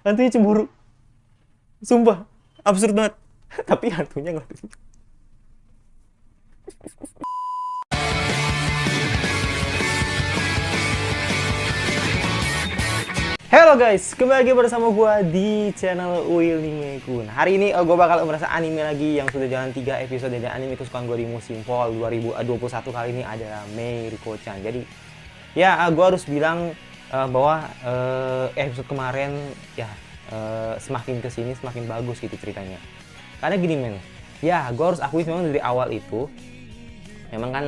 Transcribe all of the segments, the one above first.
Hantunya cemburu. Sumpah, absurd banget. Tapi hantunya ngeliatin. Halo guys, kembali lagi bersama gue di channel Uil Nimekun. Hari ini gue bakal merasa anime lagi yang sudah jalan 3 episode dari anime kesukaan gue di musim fall 2021 kali ini adalah Meiriko-chan. Jadi ya gue harus bilang bahwa episode kemarin ya semakin kesini semakin bagus gitu ceritanya. Karena gini men, ya gue harus akui memang dari awal itu memang kan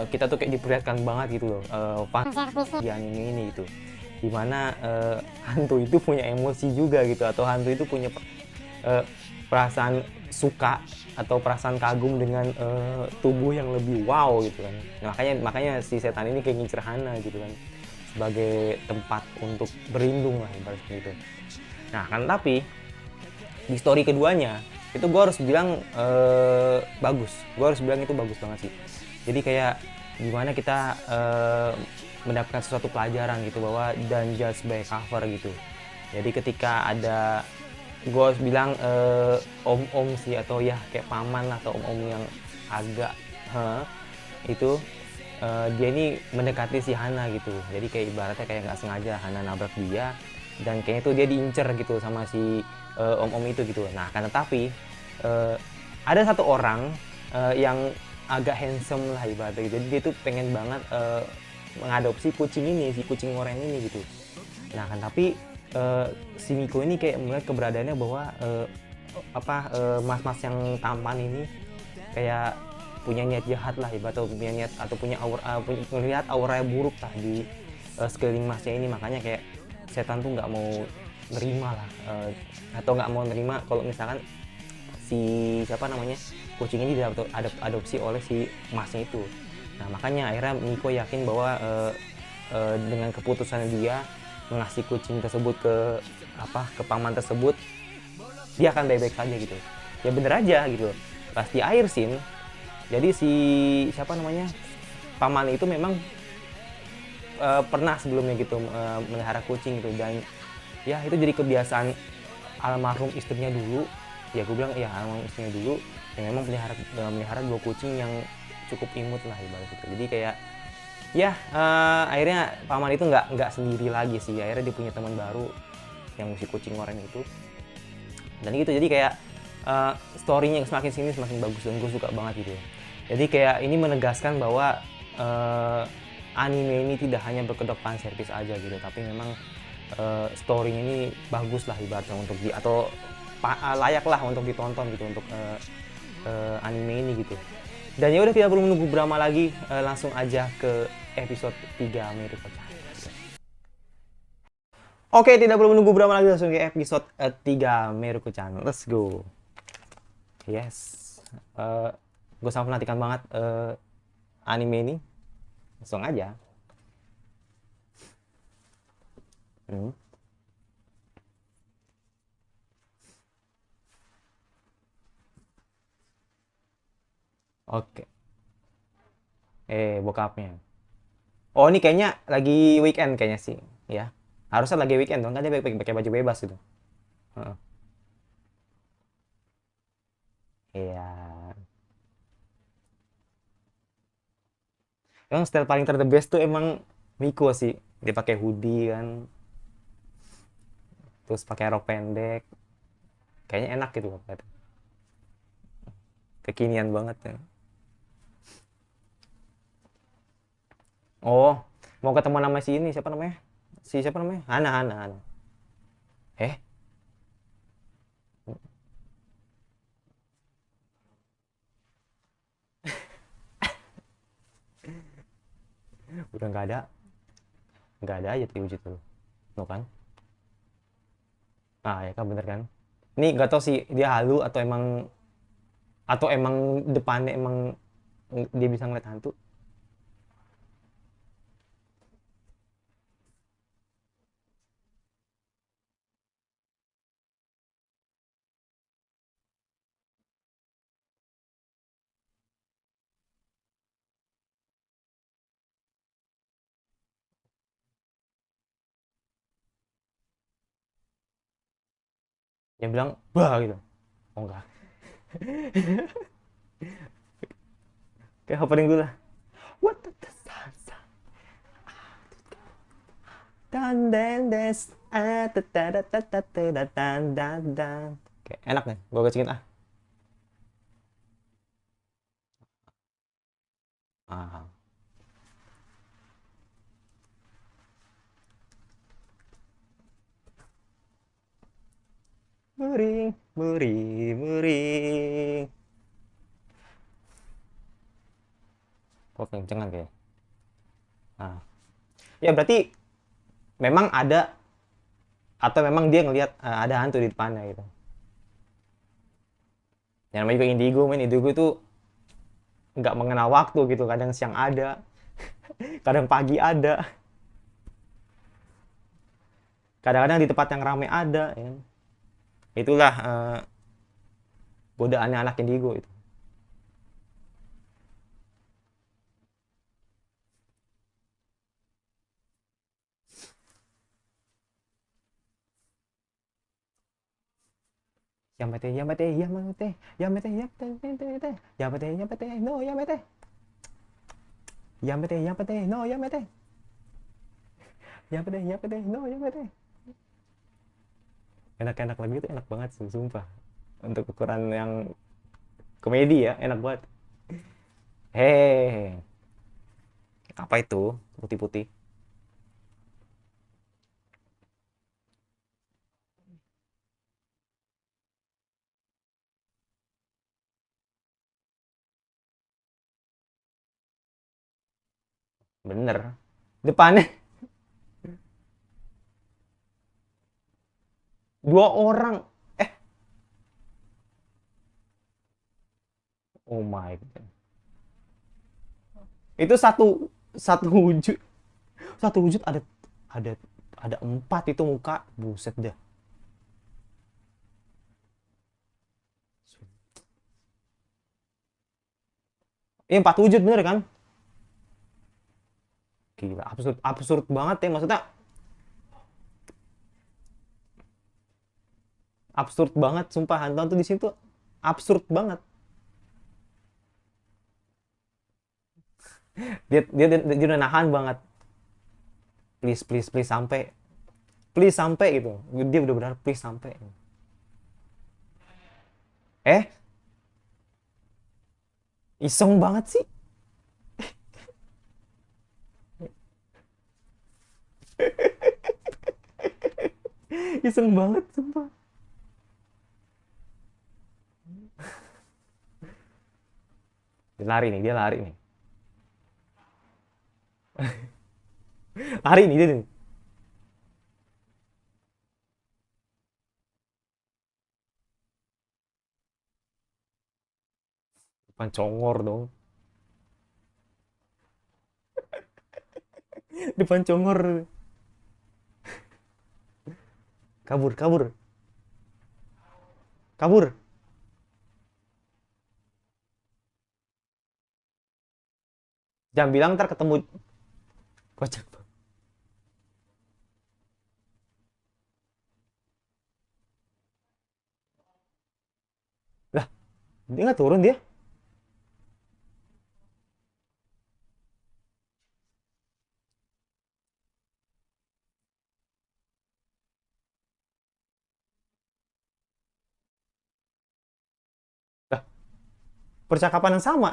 kita tuh kayak diperlihatkan banget gitu loh di anime ini gitu, dimana hantu itu punya emosi juga gitu, atau hantu itu punya perasaan suka atau perasaan kagum dengan tubuh yang lebih wow gitu kan. Nah, makanya si setan ini kayak ngincer Hana gitu kan, sebagai tempat untuk berlindung lah ibaratnya gitu. Nah kan, tapi di story keduanya itu gue harus bilang bagus, gue harus bilang itu bagus banget sih. Jadi kayak gimana kita mendapatkan sesuatu pelajaran gitu, bahwa dan judge by cover gitu. Jadi ketika ada, gue harus bilang om-om sih, atau ya kayak paman atau om-om yang agak itu dia ini mendekati si Hana gitu. Jadi kayak ibaratnya kayak nggak sengaja Hana nabrak dia, dan kayaknya tuh dia diincer gitu sama si om-om itu gitu. Nah kan tetapi ada satu orang yang agak handsome lah ibaratnya gitu. Jadi dia tuh pengen banget mengadopsi kucing ini, si kucing oranye ini gitu. Nah kan tapi si Miko ini kayak melihat keberadaannya bahwa mas-mas yang tampan ini kayak punya niat jahat lah ibarat, atau punya niat atau punya aura, melihat aura yang buruk lah di sekeliling masnya ini. Makanya kayak setan tuh nggak mau nerima lah, atau nggak mau nerima kalau misalkan si siapa namanya kucing ini diadopsi oleh si masnya itu. Nah makanya akhirnya Miko yakin bahwa dengan keputusan dia mengasih kucing tersebut ke ke paman tersebut, dia akan baik-baik saja gitu. Ya bener aja gitu. Pas di akhir scene, jadi si siapa namanya paman itu memang pernah sebelumnya gitu melihara kucing gitu, dan ya itu jadi kebiasaan almarhum istrinya dulu. Ya gue bilang ya almarhum istrinya dulu yang memang melihara dua kucing yang cukup imut lah ibarat itu. Jadi kayak ya akhirnya paman itu nggak sendiri lagi sih, akhirnya dia punya teman baru yang si kucing oranye itu. Dan gitu, jadi kayak story-nya semakin sini semakin bagus dan gue suka banget gitu. Jadi kayak ini menegaskan bahwa anime ini tidak hanya berkedok fan service aja gitu, tapi memang story-nya ini bagus lah ibaratnya untuk atau layak lah untuk ditonton gitu untuk anime ini gitu. Dan ya udah, tidak perlu menunggu berapa lagi, langsung aja ke episode 3 Amerika. Oke, tidak perlu menunggu berapa lagi, langsung ke episode 3 Meruko-chan. Let's go. Yes. Uh, gue sangat menantikan banget anime ini. Langsung aja. Hmm. Oke. Bokapnya. Oh, ini kayaknya lagi weekend kayaknya sih. Ya. Harusnya lagi weekend dong. Kan dia pakai baju bebas gitu. Heeh. Iya. Emang style paling ter the best tuh emang Miko sih. Dia pakai hoodie kan. Terus pakai rok pendek. Kayaknya enak gitu loh. Kekinian banget ya. Oh, mau ketemu nama si ini, siapa namanya? Si siapa namanya? Hana, Hana, Hana. Eh, udah nggak ada aja tuh wujud tuh. No kan? Ah, ya kan bener kan? Ini nggak tahu sih dia halu atau emang depannya emang dia bisa ngeliat hantu. Dia bilang bah gitu. Oh enggak. Kayak opening dulu lah. What the salsa dan des dan. Kayak enak nih, gue kecilin ah. Ah. Muring, muring, muring. Kok kencengan kayak. Nah, ya berarti memang ada atau memang dia ngelihat ada hantu di depannya gitu. Yang namanya juga indigo, men. Indigo itu nggak mengenal waktu gitu. Kadang siang ada, kadang pagi ada, kadang-kadang di tempat yang ramai ada. Ya. Itulah godaannya anak indigo itu. Yamete, Yamete, Yamete, Yamete, Yamete, Yamete, Yamete, Yamete, no, Yamete, Yamete, Yamete, no, Yamete, Yamete, Yamete, no, Yamete. Enak-enak lagu itu enak banget sih, sumpah. Untuk ukuran yang komedi ya, enak banget. Hehehe. Apa itu? Putih-putih. Bener. Depannya dua orang. Eh, oh my god. Itu satu satu wujud. Satu wujud ada ada empat itu muka. Buset dah. Iya, empat wujud bener kan? Gila, absurd absurd banget ya maksudnya. Absurd banget sumpah, hantu tuh di situ absurd banget. Dia udah nahan banget. Please please please sampai. Please sampai gitu. Dia udah benar please sampai. Eh, iseng banget sih. Iseng banget sumpah. Dia lari nih, dia lari nih. Lari nih dia nih. Depan congor dong. Depan congor. Kabur, kabur, kabur. Jangan bilang ntar ketemu. Kocak banget. Lah, dia nggak turun dia. Lah, percakapan yang sama.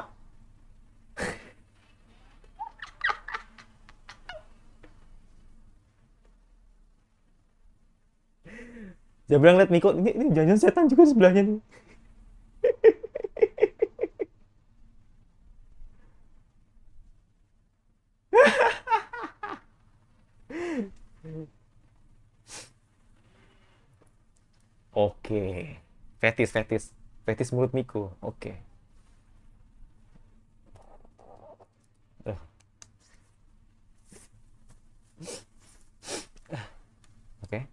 Jangan bilang liat Miko. Ini jangan setan juga sebelahnya nih. Oke. Fetis, fetis. Fetis mulut Miko. Oke. Eh, Oke.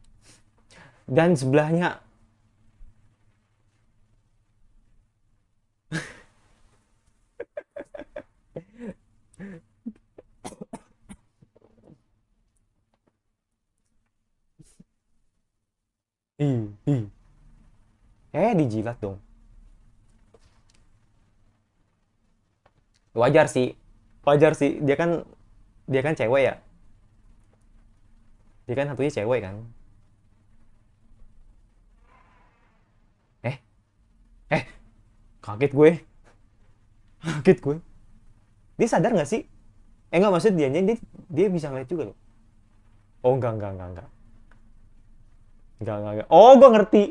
Dan sebelahnya. Ih, ih. Dijilat dong. Wajar sih. Wajar sih. Dia kan cewek ya. Dia kan hantunya cewek kan. Eh, eh, kaget gue. Kaget gue. Dia sadar nggak sih? Enggak, maksud dia bisa ngeliat juga loh. Oh, enggak. Enggak. Oh, gue ngerti.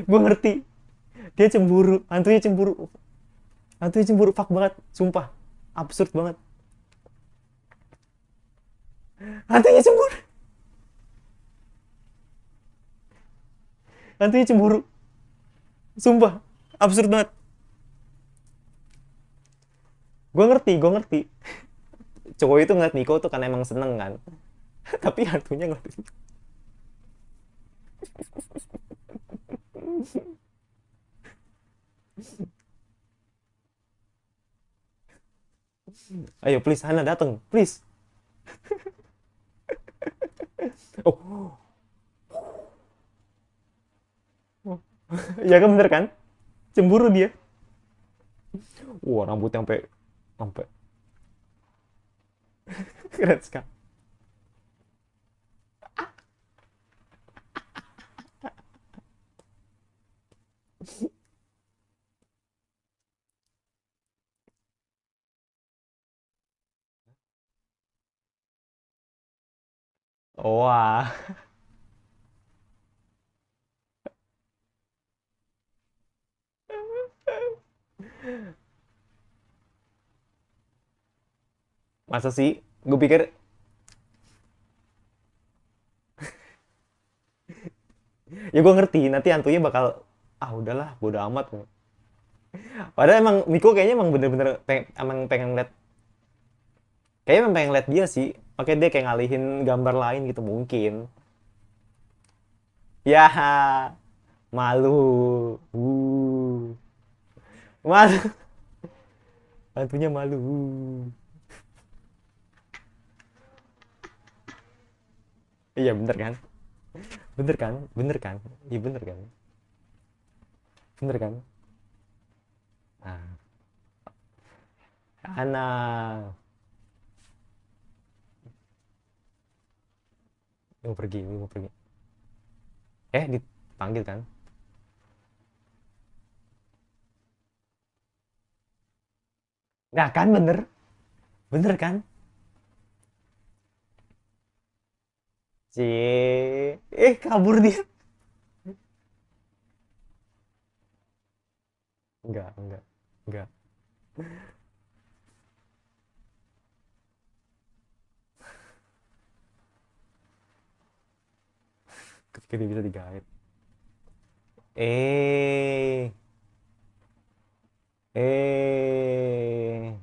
Gue ngerti. Dia cemburu. Hantunya cemburu. Hantunya cemburu. Fuck banget. Sumpah. Absurd banget. Hantunya cemburu. Hantunya cemburu. Sumpah. Absurd banget. Gue ngerti. Cowok itu ngeliat Miko tuh kan emang seneng kan. Tapi hantunya ngeliat. Ayo please, Hana datang. Please. Oh. Ya kan bener kan? Cemburu dia. Wah, rambutnya sampai keren sekali. Wah. Masa sih? Gue pikir ya gue ngerti nanti hantunya bakal udahlah bodo amat. Padahal emang Miko kayaknya emang bener-bener emang pengen lihat, kayaknya emang pengen lihat dia sih. Oke, dia kayak ngalihin gambar lain gitu mungkin. Ya, malu. Malu. Hantunya malu. Iya bener kan? Bener kan? Bener kan? Iya bener kan? Bener kan? Nah, Ana mau pergi. Dipanggil kan? Nah kan bener, bener kan? Kabur dia. Enggak. Ketika dia bisa digait. Eh, eh,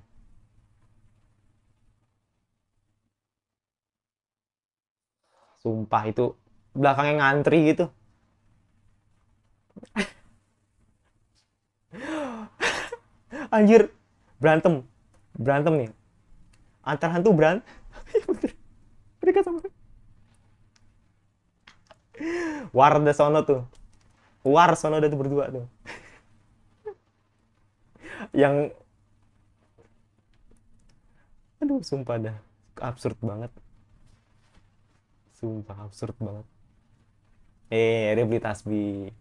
Sumpah itu belakangnya ngantri gitu. Anjir, berantem, berantem nih. Antar hantu berantem. Mereka sama. War ada sono tuh. War sono ada tuh berdua tuh. Yang, aduh, sumpah dah, absurd banget. Sumpah absurd banget. Dia beli tasbih.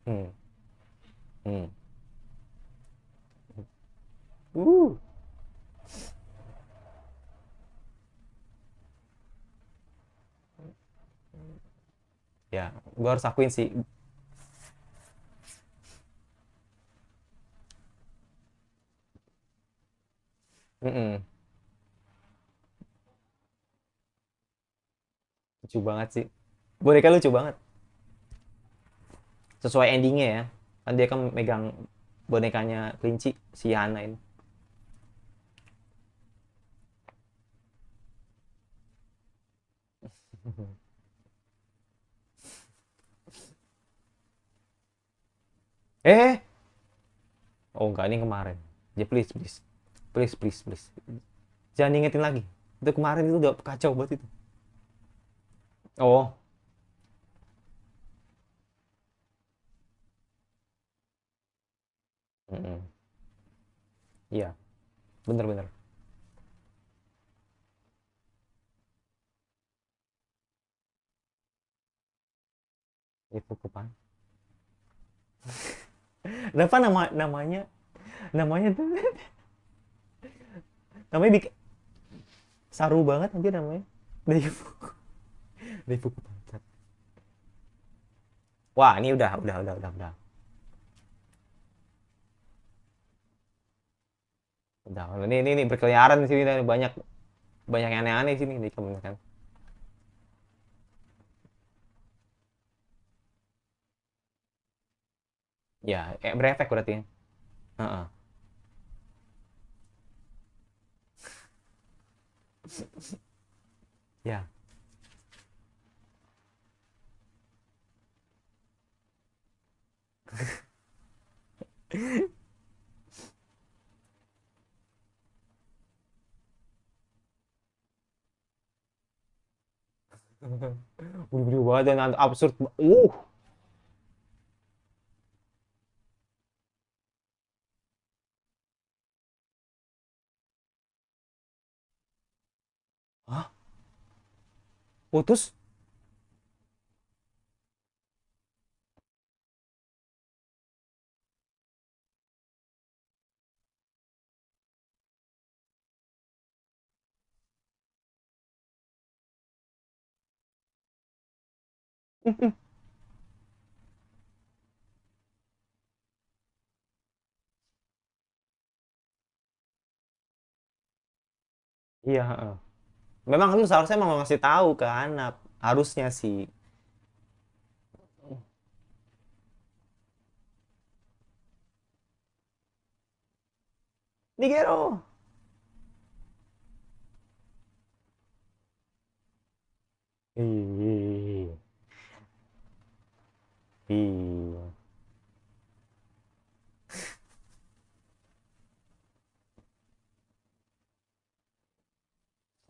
Hmm, hmm. Uh, ya, gue harus akuin sih. Mm-mm. Lucu banget sih. Boneka lucu banget. Sesuai endingnya ya. Kan dia kan megang bonekanya kelinci si Hana ini. Eh, oh enggak, ini kemarin. Ya please. Jangan ingetin lagi. Itu kemarin itu udah kacau banget itu. Oh, Mm-mm. Iya, bener-bener. Itu kupan. Kenapa namanya tuh namanya saru banget aja namanya. Daifuku. Daifuku pantat. Wah, ini udah. Udah. Ini berkeliaran di sini dan banyak banyak yang aneh-aneh di sini di kebanyakan. Ya, berefek berarti ya. Heeh. Ya. Bulu-bulu banget dan absurd. Hah? Putus? Iya, heeh. Memang lu seharusnya mau ngasih tahu ke anak. Harusnya sih. Nigero. Ih. Ih.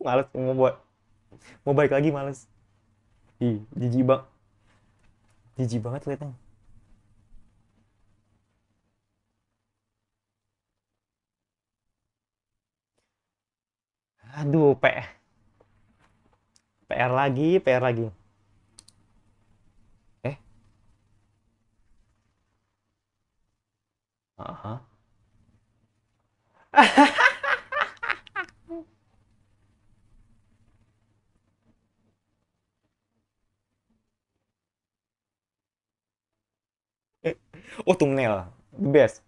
Males mau balik lagi males. Ih, jijik banget liatnya. Aduh, PR lagi, PR lagi. Eh, aha. Oh, thumbnail. The best.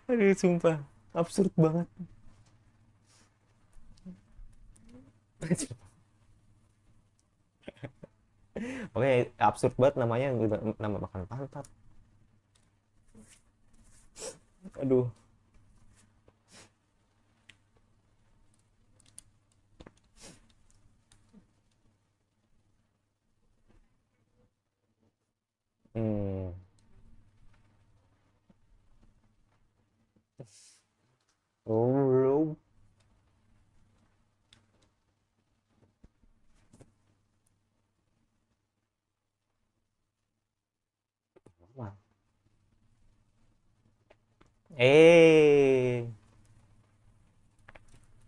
Aduh, sumpah. Absurd banget. Oke, absurd banget namanya nama makan pantat. Aduh. Hmm. Oh, belum. Eh,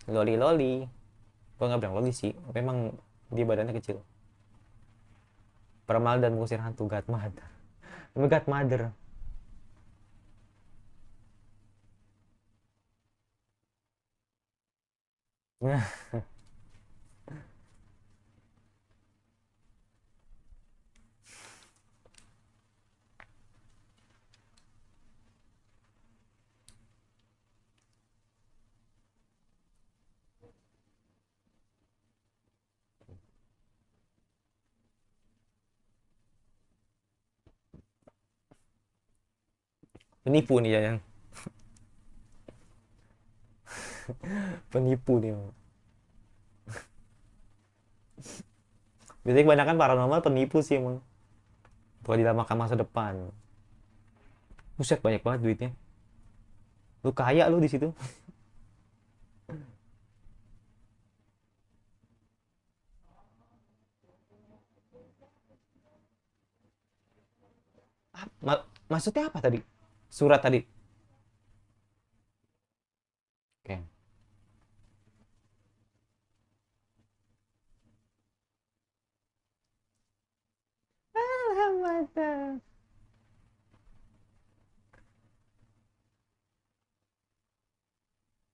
loli loli. Gua nggak bilang loli sih. Memang dia badannya kecil. Peramal dan mengusir hantu Godmother. Godmother. Penipu nih ya yang penipu nih. Biasanya kebanyakan paranormal penipu sih emang. Bukan dilamarkan masa depan. Buset banyak banget duitnya. Lu kaya lu di situ. Maksudnya apa tadi? Surat tadi. Oke. Alhamdulillah.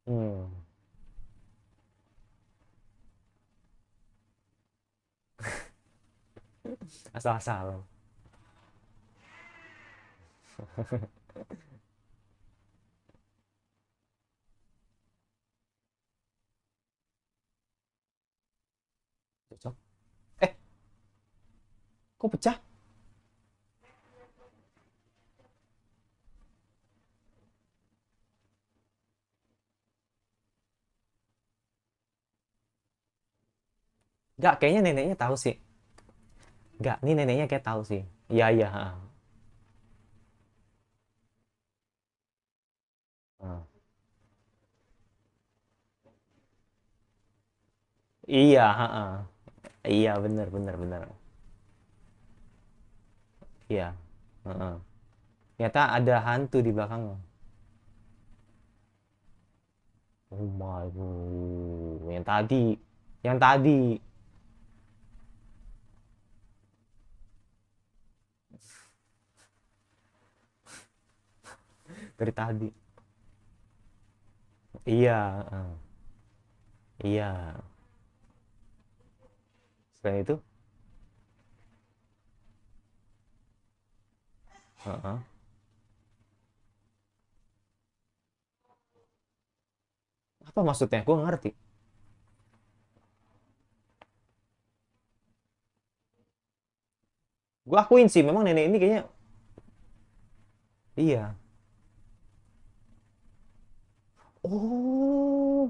Hmm. Asal-asal. Cocok. Eh, kok pecah? Enggak, kayaknya neneknya tahu sih. Enggak, ini neneknya kayak tahu sih. Iya, iya. Ha. Ha. Iya, ha, ha. Iya, bener, bener, bener. Iya. Ha, ha. Ternyata ada hantu di belakangnya. Oh my God. Yang tadi. Yang tadi. Dari tadi. Iya. Ha. Iya. Selain itu, ha, ha. Apa maksudnya? Gue nggak ngerti. Gue akuin sih, memang nenek ini kayaknya. Iya. Oh.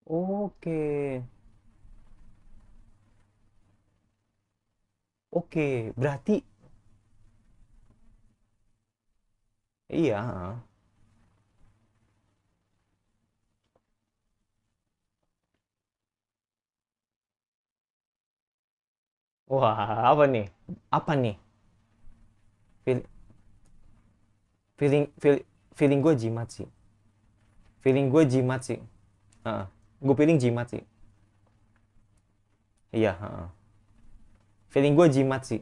Oke. Oke. Berarti. Iya. Ha. Wah, apa nih? Apa nih? Feel- Feeling, feeling gue jimat sih. Feeling gue jimat sih. Heeh. Gue feeling jimat sih. Iya, heeh. Feeling gue jimat sih.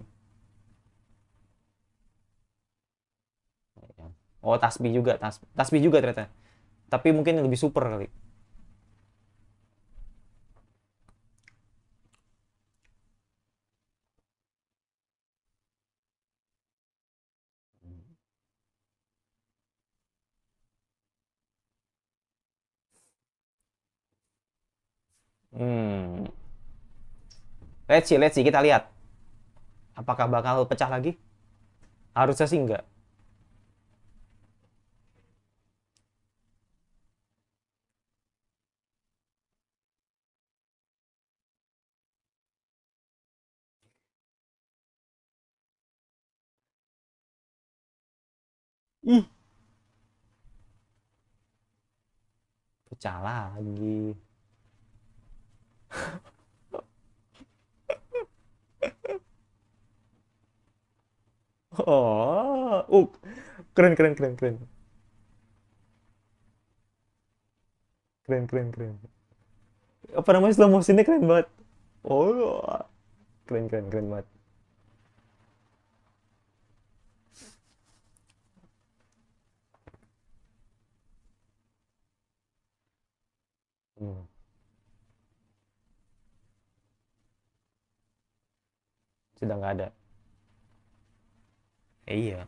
Oh, tasbih juga, tasbih juga ternyata. Tapi mungkin lebih super kali. Hmm. Let's see, kita lihat. Apakah bakal pecah lagi? Harusnya sih enggak. Ih, pecah lagi. Oh, keren, keren, keren, keren. Keren, keren, keren. Apa namanya slow motionnya keren banget. Oh, keren, keren, keren banget. Hmm. Sudah nggak ada. Iya.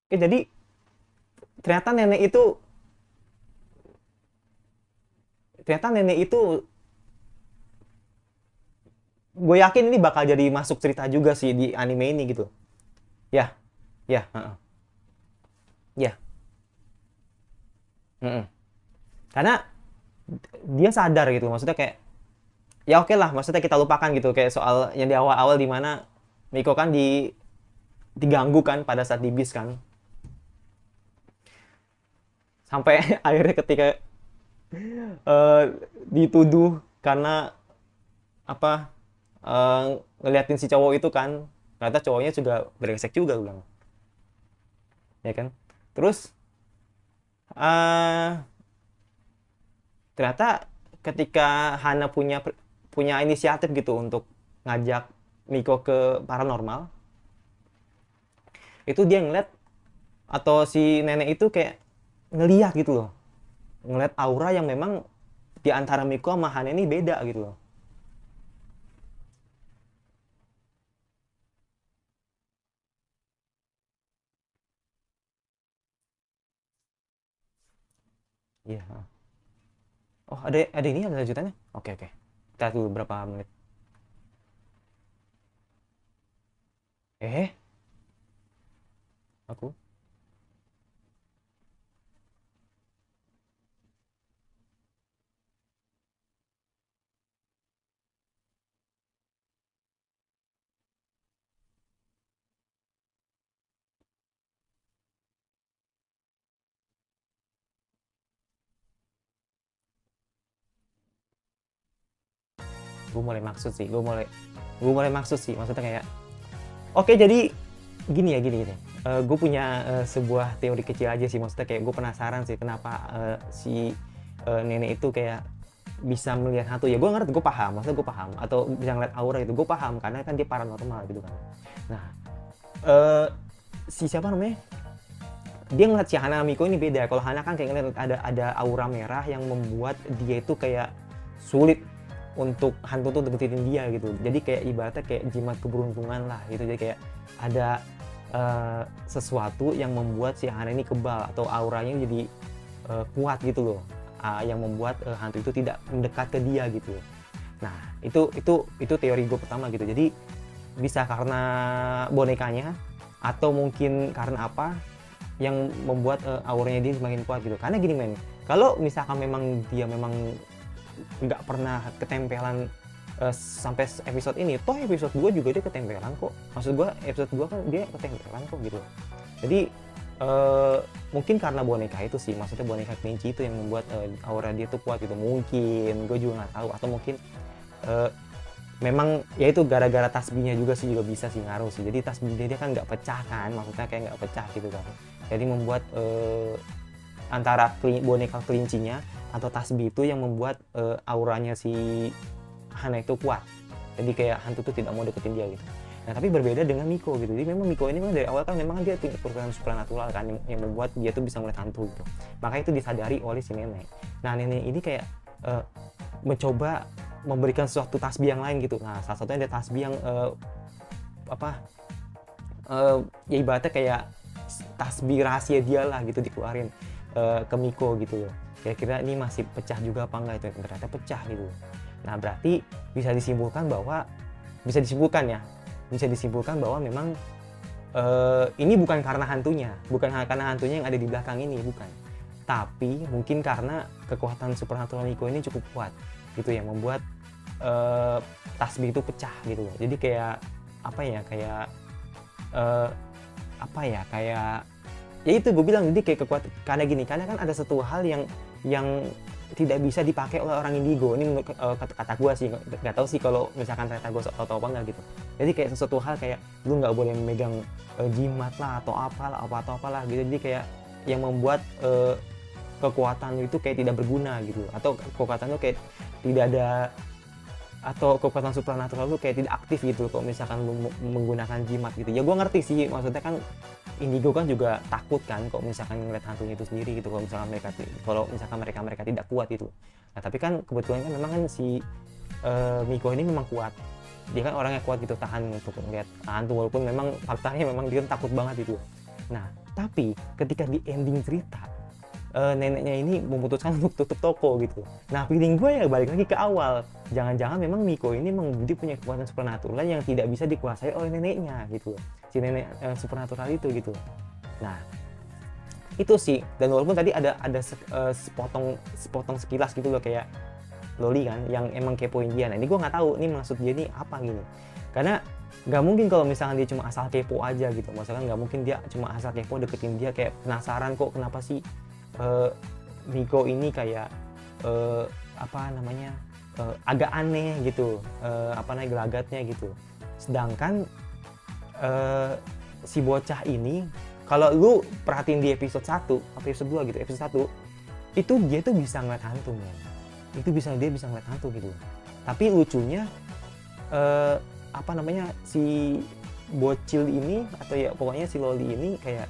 Oke, jadi ternyata nenek itu gue yakin ini bakal jadi masuk cerita juga sih di anime ini gitu. Ya, ya, heeh. Ya, heeh. Karena dia sadar gitu, maksudnya kayak ya oke lah, maksudnya kita lupakan gitu kayak soal yang di awal-awal di mana Miko kan diganggu kan pada saat di bis kan, sampai akhirnya ketika eh, dituduh karena apa, ngeliatin si cowok itu kan, ternyata cowoknya juga brengsek juga bilang, ya kan. Terus eh ternyata ketika Hana punya inisiatif gitu untuk ngajak Miko ke paranormal, itu dia ngeliat atau si nenek itu kayak ngeliat gitu loh, ngeliat aura yang memang di antara Miko sama Hana ini beda gitu loh. Iya. Oh, ada ini, ada lanjutannya. Oke, oke, kita tunggu berapa menit. eh aku gue mulai maksud sih, maksudnya kayak oke, jadi gini ya, gini gini. Gue punya sebuah teori kecil aja sih, maksudnya kayak gue penasaran sih kenapa si nenek itu kayak bisa melihat hantu. Ya gue ngerti, gue paham, maksudnya gue paham, atau bisa ngeliat aura itu gue paham karena kan dia paranormal gitu kan. Nah, eh si siapa namanya, dia ngeliat si Hana Miko ini beda. Kalau Hana kan kayak ngeliat ada aura merah yang membuat dia itu kayak sulit untuk hantu tuh deketin dia gitu. Jadi kayak ibaratnya kayak jimat keberuntungan lah gitu. Jadi kayak ada sesuatu yang membuat si Hana ini kebal atau auranya jadi kuat gitu loh. Yang membuat hantu itu tidak mendekat ke dia gitu. Nah, itu teori gue pertama gitu. Jadi bisa karena bonekanya, atau mungkin karena apa yang membuat auranya dia semakin kuat gitu. Karena gini men, kalau misalkan memang dia memang nggak pernah ketempelan sampai episode ini, toh episode 2 juga dia ketempelan kok. Maksud gue episode 2 kan dia ketempelan kok gitu. Jadi mungkin karena boneka itu sih, maksudnya boneka kelinci itu yang membuat aura dia tuh kuat gitu. Mungkin gue juga nggak tahu, atau mungkin eh, memang ya itu gara-gara tasbihnya juga sih, juga bisa sih ngaruh sih. Jadi tasbihnya dia kan nggak pecah kan, maksudnya kayak nggak pecah gitu kan. Jadi membuat antara boneka kelincinya atau tasbih itu yang membuat auranya si Hana itu kuat. Jadi kayak hantu tuh tidak mau deketin dia gitu. Nah, tapi berbeda dengan Miko gitu. Jadi memang Miko ini kan dari awal kan memang dia punya kekuatan supranatural kan, yang membuat dia tuh bisa melihat hantu gitu. Makanya itu disadari oleh si nenek. Nah, nenek ini kayak mencoba memberikan suatu tasbih yang lain gitu. Nah, salah satunya ada tasbih yang apa, ya ibaratnya kayak tasbih rahasia dia lah gitu, dikeluarin ke Miko gitu loh. Kira-kira ini masih pecah juga apa enggak, itu ternyata pecah gitu. Nah, berarti bisa disimpulkan bahwa bisa disimpulkan bahwa memang ini bukan karena hantunya, bukan karena hantunya yang ada di belakang ini, bukan. Tapi mungkin karena kekuatan supernatural Miko ini cukup kuat gitu, yang membuat tasbih itu pecah gitu loh. Jadi kayak apa ya, kayak apa ya, kayak ya itu gue bilang, jadi kayak kekuatan. Karena gini, karena kan ada satu hal yang tidak bisa dipakai oleh orang indigo. Ini menurut kata gue sih, nggak tahu sih kalau misalkan ternyata gue tahu apa enggak gitu. Jadi kayak sesuatu hal kayak lu nggak boleh memegang jimat lah atau apalah, atau apalah gitu. Jadi kayak yang membuat kekuatan itu kayak tidak berguna gitu, atau kekuatan itu kayak tidak ada, atau kekuatan supranatural lu kayak tidak aktif gitu kalau misalkan lu menggunakan jimat gitu. Ya gue ngerti sih, maksudnya kan indigo kan juga takut kan kalau misalkan ngeliat hantunya itu sendiri gitu, kalau misalkan mereka tidak kuat gitu. Nah, tapi kan kebetulan kan memang kan si Miko ini memang kuat, dia kan orangnya kuat gitu, tahan untuk ngeliat hantu, walaupun memang faktanya memang dia takut banget gitu. Nah, Tapi ketika di ending cerita, neneknya ini memutuskan untuk tutup toko gitu. Nah, feeling gue ya balik lagi ke awal. Jangan-jangan memang Miko ini memang dia punya kekuatan supernatural yang tidak bisa dikuasai oleh neneknya gitu. Si nenek supernatural itu gitu. Nah, itu sih. Dan walaupun tadi ada sepotong sekilas gitu loh, kayak Loli kan yang emang kepoin dia. Nah, ini gue nggak tahu nih maksud dia nih apa gitu. Karena nggak mungkin kalau misalnya dia cuma asal kepo aja gitu. Maksudnya nggak mungkin dia cuma asal kepo deketin dia, kayak penasaran kok kenapa sih Miko ini kayak agak aneh gitu, gelagatnya gitu. Sedangkan si bocah ini, kalau lu perhatiin di episode 1 atau episode 2 gitu, episode 1 itu dia tuh bisa ngeliat hantu, men. Dia bisa ngeliat hantu gitu. Tapi lucunya si bocil ini, atau ya pokoknya si Loli ini kayak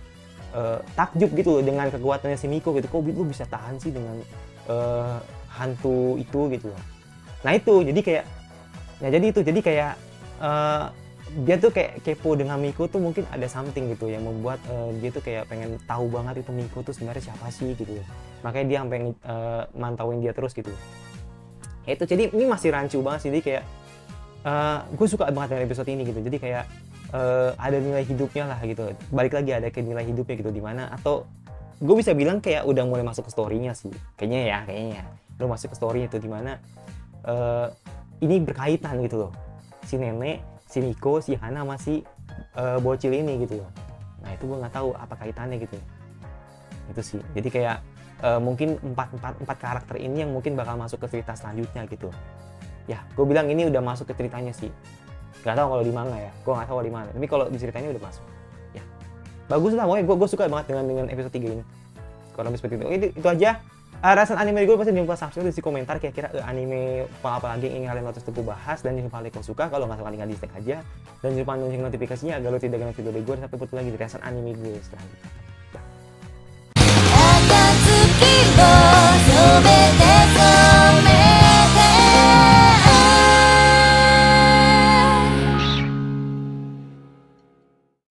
takjub gitu loh dengan kekuatannya si Miko gitu. Kok lu bisa tahan sih dengan hantu itu gitu loh. Nah itu jadi kayak dia tuh kayak kepo dengan Miko tuh, mungkin ada something gitu yang membuat dia tuh kayak pengen tahu banget itu Miko tuh sebenarnya siapa sih gitu. Makanya dia sampai mantauin dia terus gitu. Ya itu, jadi ini masih rancu banget sih. Jadi kayak gue suka banget dengan episode ini gitu. Jadi kayak ada nilai hidupnya lah gitu. Balik lagi ada ke nilai hidupnya gitu, dimana atau gue bisa bilang kayak udah mulai masuk ke story-nya sih. Kayaknya ya. Udah masuk ke story itu, dimana ini berkaitan gitu loh. Si nenek, si Miko, si Hana sama si bocil ini gitu loh. Nah itu gue nggak tahu apa kaitannya gitu. Itu sih. Jadi kayak mungkin empat karakter ini yang mungkin bakal masuk ke cerita selanjutnya gitu. Ya, gue bilang ini udah masuk ke ceritanya sih. Gak tahu kalau di manga ya, gue gak tahu di mana. Tapi kalau di ceritanya udah masuk. Ya, bagus lah. Pokoknya gue suka banget dengan episode 3 ini. Kurang lebih seperti itu. Oke, itu aja. Rasa anime gue pasti jangan lupa subscribe, di komentar kira-kira anime apa lagi yang ingin kalian notice untuk bahas, dan jangan lupa like kalau suka. Kalau nggak suka tinggal di dislike aja. Dan jangan lupa lonceng notifikasinya agar lo tidak kena video dari gue. Sampai bertemu lagi di reaction anime gue selanjutnya.